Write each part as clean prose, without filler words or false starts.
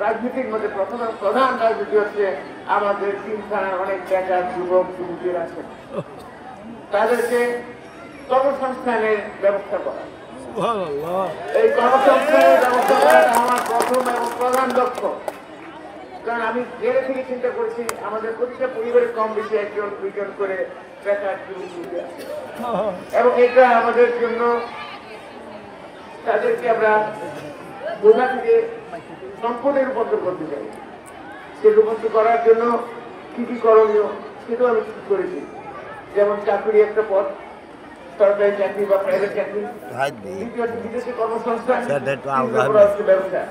রাজনীতির মধ্যে প্রধান রাজনীতি হচ্ছে আমাদের তিনখানার অনেক বেকার যুবক যুবতীর আছে, তাদেরকে কর্মসংস্থানের ব্যবস্থা করা। এই কর্মসংস্থানের ব্যবস্থা করা আমার প্রথম এবং প্রধান লক্ষ্য। কারণ আমি জেলে থেকে চিন্তা করেছি আমাদের প্রতিটা পরিবারে কম বেশি একজন দুইজন করে বেকার যুবক যুবতী আছে, এবং এটা আমাদের জন্য তাদেরকে আমরা বোঝা থেকে সম্পদে রূপান্তর করতে চাই। সে রূপান্তর করার জন্য কি কি করণীয় সেটাও আমি ঠিক করেছি। যেমন চাকরি একটা পথ, সরকারি চাকরি বা প্রাইভেট চাকরি, বিদেশি কর্মসংস্থান, ব্যবসা।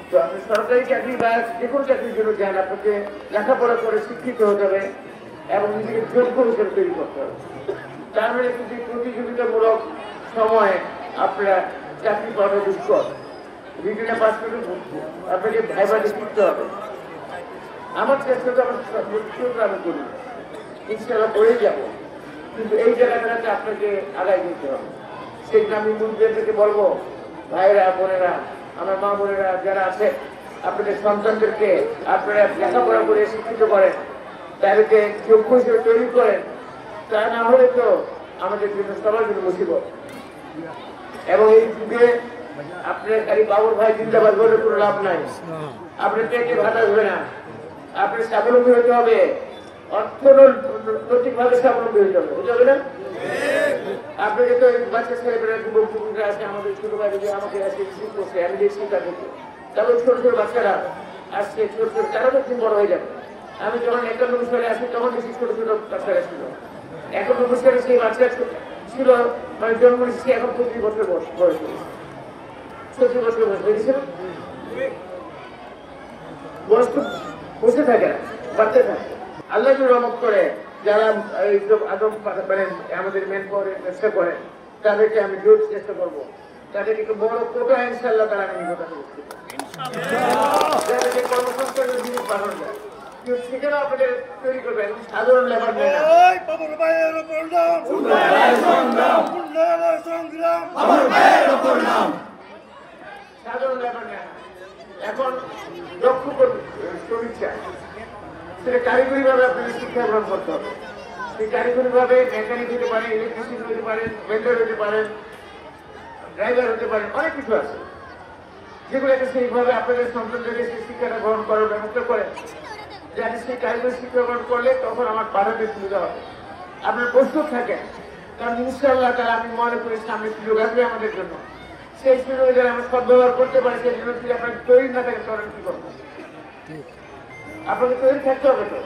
তো আপনি সরকারি চাকরি বা যে কোনো চাকরির জন্য যান, আপনাকে লেখাপড়া করে শিক্ষিত হতে হবে এবং নিজেকে যোগ্য হিসেবে তৈরি করতে হবে। তার মানে যদি প্রতিযোগিতামূলক সময়ে আপনারা চাকরি পাওয়া দুষ্কর, রিটেনে পাস করে আপনাকে ভাইবাদে শিখতে হবে। আমার চেষ্টা তো আমি করি, ইনশাল্লাহ করেই যাব, কিন্তু এই জায়গাটাতে আপনাকে আগায় দিতে হবে। সেই আমি মুরব্বীদেরকে বলবো, ভাইরা বোনেরা, আমার মা বোনেরা যারা আছে, আপনাদের সন্তানদেরকে আপনারা লেখাপড়া করে শিক্ষিত করেন, তাদেরকে যোগ্য হিসেবে তৈরি করেন। তা না হলে তো আমাদের জন্য সবার জন্য মুসিবত। এবং এই যুগে আপনার খালি বাবুর ভাই জিন্দাবাদ বলে কোনো লাভ নাই। আপনার পেটে ভাত আসবে না, আপনার স্বাবলম্বী হতে হবে, অর্থনৈতিকভাবে স্বাবলম্বী হতে হবে, বুঝতে হবে না? আপনাকে তো বাচ্চা ছেলেমেয়েরা যুবক যুবকরা আছে, আমাদের ছোট ভাই যদি আমাকে আসে রিসিভ করছে, আমি যে শিক্ষা করছি, তারপর ছোট ছোট বাচ্চারা আসছে, ছোট ছোট তারা তো খুব বড় হয়ে যাবে। আমি যখন 91 সালে আসি তখন বেশি ছোট ছোট বাচ্চারা ছিল। 91 সালে সেই বাচ্চা ছিল, মানে জন্ম নিচ্ছে এখন 25 বছর বয়স, 30 বছর বয়স হয়ে গেছে। বয়স তো বসে থাকে না, বাড়তে থাকে। আল্লাহ রহমত করে যারা এইসব আদম মানে আমাদের মেন পাওয়ারের চেষ্টা করে, তাদেরকে আমি জোর চেষ্টা করবো, তাদেরকে একটু বড় কোটা ইনশাল্লাহ তারা আমি কথা বলছি, যাদেরকে কর্মসংস্থানের জিনিস পাঠানো যায়। সেখানে আপনাদের তৈরি করবে, এবং সাধারণ লেবার নেয় না। সাধারণ লেবার নেয় না, এখন দক্ষ শ্রমিক চায়। সেটা কারিগরি ভাবে আপনাদের শিক্ষা গ্রহণ করতে হবে। সেই কারিগরি ভাবে মেকানিক হতে পারেন, ইলেকট্রিশিয়ান হতে পারেন, ভেন্ডার হতে পারেন, ড্রাইভার হতে পারেন, অনেক কিছু আছে যেগুলোকে সেইভাবে আপনাদের সন্তানদেরকে সেই শিক্ষাটা গ্রহণ করার ব্যবস্থা করেন। যাতে সেই কারিগরি শিক্ষা গ্রহণ করলে তখন আমার বাধাতে সুবিধা হবে। আপনার প্রস্তুত থাকেন, কারণ ইনশাআল্লাহ তারা আমি মনে করি সামনে সুযোগ আসবে আমাদের জন্য। সেই সুযোগে যারা আমরা সদ্ব্যবহার করতে পারি, সেই জন্য যদি আপনার তৈরি না থাকে তখন কি করবো? আপনাকে তৈরি থাকতে হবে তো।